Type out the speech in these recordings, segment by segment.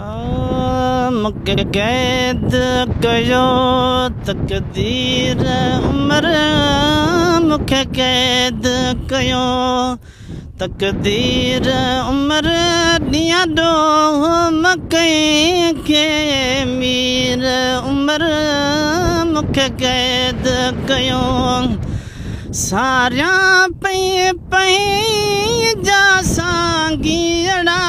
मूंखे क़ैद कयो तक़दीर उमिरि, मूंखे क़ैद कयो तक़दीर उमिरि, ॾींहं ॾोह मकई खे मीर उमिरि, मूंखे क़ैद कयो सारिया पई पई जा साॻीअड़ा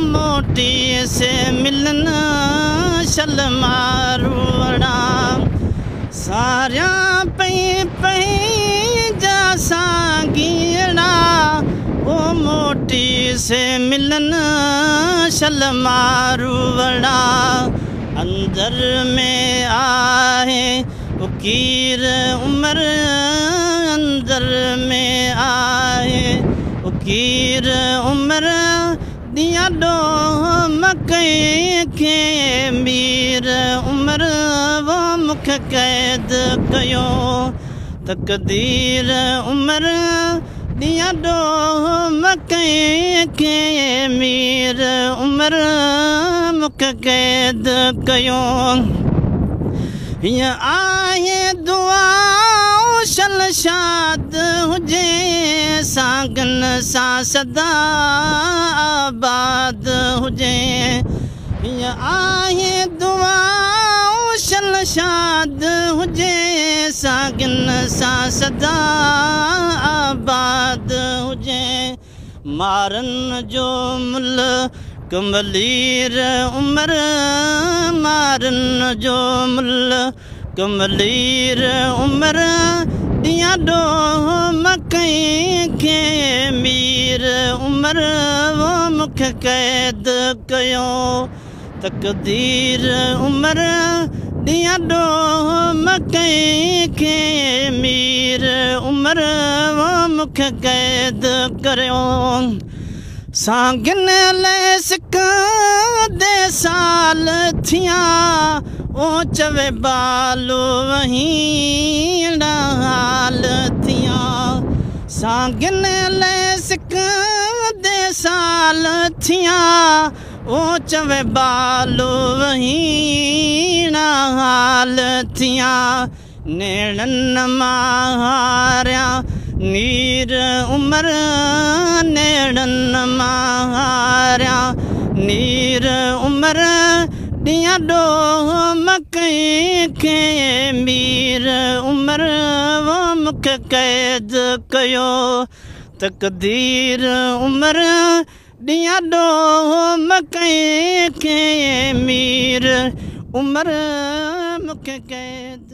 मोटी से मिलन शल मारूअड़ा, सारिया पई पई जा साॻीअड़ा मोटी से मिलन शल मारूअड़ा, अंदर में आहे उकीर उमिरि, अंदर में आहे उकीर उमिरि, ॾींहं ॾोह मकई खे मीर उमिरि, वो मूंखे क़ैद कयो तक़दीर उमिरि, ॾींहं ॾोह मकई खे मीर उमिरि, मूंखे क़ैद कयो हीअं आहे दुआ शल शाद हुजे, सागन सां सदा आबाद हुजे, हीअं आहे दुआ शल शाद हुजे, सागन सां सदा आबाद हुजे, मारन जो मुल कमलीर उमिरि, मारन जो मुल कमलीर उमिरि, ॾींहं ॾोह मकई खे मीर उमिरि, वो मूंखे क़ैद कयो तक़दीर उमिरि, ॾींहं ॾोह मकई खे मीर उमिरि, वो मूंखे क़ैद कयो सागिन सिक दे साल थिया, ओ चवे बालो वहीं हाल थिया, सागिन सिक दे साल थिया, ओ चवे बालो वहीं हाल थिया, नेड़न मां हारिया नीर उमिरि, नेड़न मां हारिया नीर उमिरि, ॾींहं ॾोह मकई खे मीर उमिरि, वो मूंखे क़ैद कयो तक़दीर उमिरि, ॾींहं ॾोह मकई खे मीर उमिरि, मूंखे क़ैद